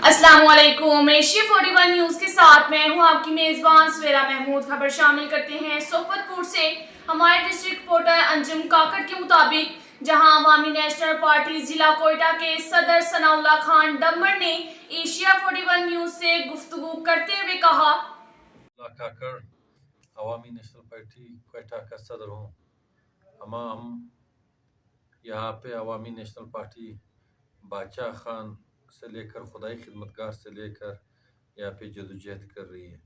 अस्सलाम वालेकुम। Asia 41 news के साथ मैं हूं आपकी मेज़बान सवेरा महमूद। खबर शामिल करते हैं सोपतपुर से। हमारे डिस्ट्रिक्ट रिपोर्टर अंजुम काकड़ के मुताबिक जहां अवामी नेशनल पार्टी जिला कोयटा के सदर सनाउल्लाह खान डम्बर ने एशिया 41 न्यूज़ से गुफ्तगू करते हुए कहा, काकड़ अवामी नेशनल पार्टी कोयटा का सदर हूँ। हम यहाँ पे अवामी नेशनल पार्टी बादशाह खान से लेकर खुदाई खिदमतगार से लेकर यहाँ पे जदोजहद कर रही है।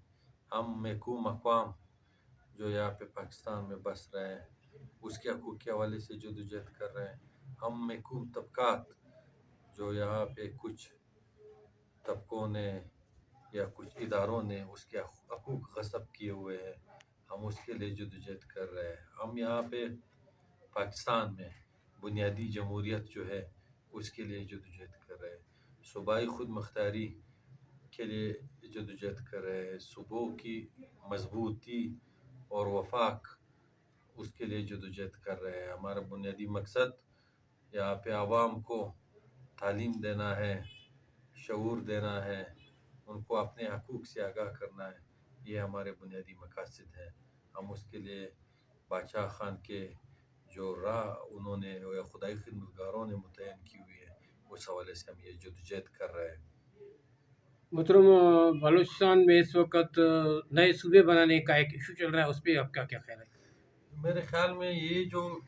हम महकूम अक़वाम जो यहाँ पे पाकिस्तान में बस रहे हैं उसके हकूक़ के हवाले से जदोजहद कर रहे हैं। हम महकूम तबकात जो यहाँ पे कुछ तबकों ने या कुछ इदारों ने उसके हकूक़ गस्ब किए हुए हैं, हम उसके लिए जदोजहद कर रहे हैं। हम यहाँ पे पाकिस्तान में बुनियादी जमहूरियत जो है उसके लिए जदोजहद कर रहे हैं। सूबाई खुद मुख्तारी के लिए जदोजहद कर रहे हैं। सूबों की मजबूती और वफाक उसके लिए जदोजहद कर रहे हैं। हमारा बुनियादी मकसद यहाँ पे आवाम को तालीम देना है, शऊर देना है, उनको अपने हकूक़ से आगाह करना है। ये हमारे बुनियादी मकासद हैं। हम उसके लिए बादशाह खान के जो राह उन्होंने या खुदाई खिदमतगारों ने मुतय्यन की हुई है उस हवाले से हम ये जदोजहद कर रहे हैं। मोहतरम, बलूचिस्तान में इस वक्त नए सूबे बनाने का एक इशू चल रहा है, उस पर आपका क्या ख्याल है? मेरे ख्याल में ये जो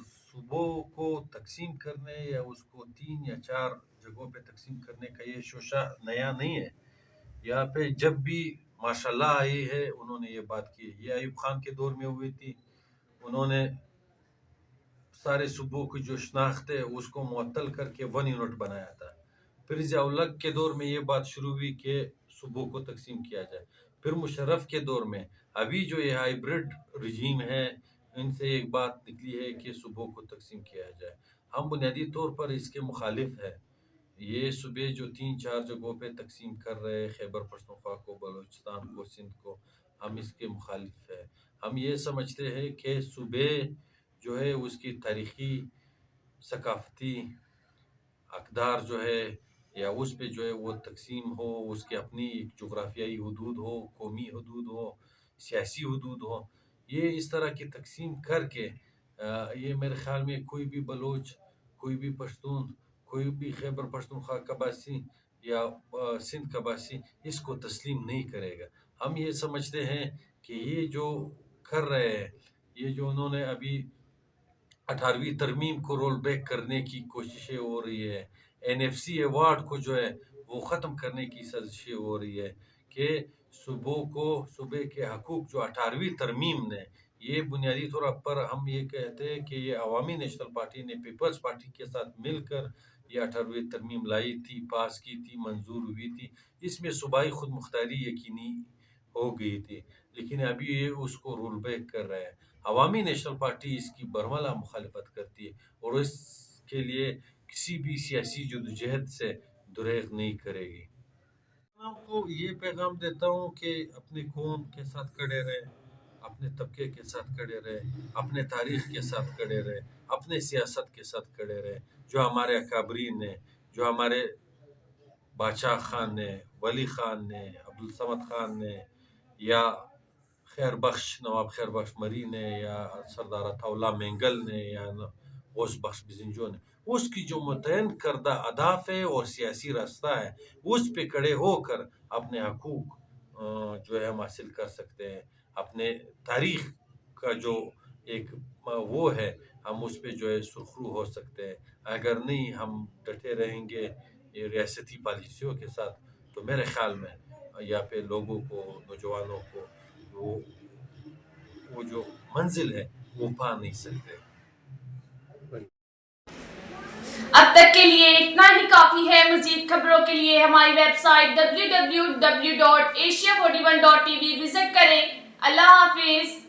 सूबों को तकसीम करने या उसको 3 या 4 जगहों पे तकसीम करने का ये शोशा नया नहीं है। यहाँ पे जब भी माशाल्लाह आई है उन्होंने ये बात की। ये अयूब खान के दौर में हुई थी, उन्होंने सारे सूबों की जो शनाख्त है उसको मुअत्तल करके 1 यूनिट बनाया था। फिर ज़िया-उल-हक के दौर में ये बात शुरू हुई कि सूबों को तकसीम किया जाए। फिर मुशर्रफ के दौर में अभी जो ये हाइब्रिड रजीम है इनसे एक बात निकली है कि सूबों को तकसीम किया जाए। हम बुनियादी तौर पर इसके मुखालिफ है। ये सूबे जो 3-4 जगहों पे तकसीम कर रहे हैं, खैबर पख्तूनख्वा को, बलूचिस्तान को, सिंध को, हम इसके मुखालिफ है। हम ये समझते हैं कि सूबे जो है उसकी तारीख़ी सकाफ़ती अक़दार जो है या उस पे जो है वो तकसीम हो, उसकी अपनी एक जोग्राफ़ियाई हुदूद हो, कौमी हुदूद हो, सियासी हुदूद हो। ये इस तरह की तकसीम करके ये मेरे ख़्याल में कोई भी बलोच, कोई भी पश्तून, कोई भी खैबर पख्तूनख्वा का बासी या सिंध का बासी इसको तस्लीम नहीं करेगा। हम ये समझते हैं कि ये जो कर रहे हैं, ये जो उन्होंने अभी 18वीं तरमीम को रोल बैक करने की कोशिशें हो रही है, NFC अवार्ड को जो है वो ख़त्म करने की साजिशें हो रही है कि सूबे के हकूक़ जो 18वीं तरमीम ने, ये बुनियादी तौर पर हम ये कहते हैं कि ये अवामी नेशनल पार्टी ने पीपल्स पार्टी के साथ मिलकर ये 18वीं तरमीम लाई थी, पास की थी, मंजूर हुई थी। इसमें सूबाई खुद मुख्तारी यकीनी हो गई थी, लेकिन अभी ये उसको रोल बैक कर रहे हैं। अवामी नेशनल पार्टी इसकी बरमला मुखालिफत करती है और इसके लिए किसी भी सियासी जदोजहद से दुरेग नहीं करेगी। मैं आपको ये पैगाम देता हूँ कि अपनी कौम के साथ खड़े रहें, अपने तबके के साथ खड़े रहें, अपने तारीख़ के साथ खड़े रहें, अपने सियासत के साथ खड़े रहें। जो हमारे अकाबरीन ने, जो हमारे बादशाह खान ने, वली खान ने, अब्दुल समद खान ने या नवाब खैर बख्श मरी ने या सरदार अताउल्लाह मेंगल ने या गौस बख्श बिज़िंजो ने, उसकी जो मुतय्यन करदा अहदाफ है और सियासी रास्ता है उस पे खड़े होकर अपने हकूक़ जो है हम हासिल कर सकते हैं। अपने तारीख़ का जो एक वो है हम उस पे जो है सुरखरू हो सकते हैं। अगर नहीं हम डटे रहेंगे ये रियासती पॉलिसियों के साथ तो मेरे ख़्याल में यहाँ पे लोगों को, नौजवानों को वो जो मंजिल है वो पा नहीं सकते। अब तक के लिए इतना ही काफ़ी है। मज़ीद खबरों के लिए हमारी वेबसाइट www.asia41.tv विजिट करें। अल्लाह हाफिज़।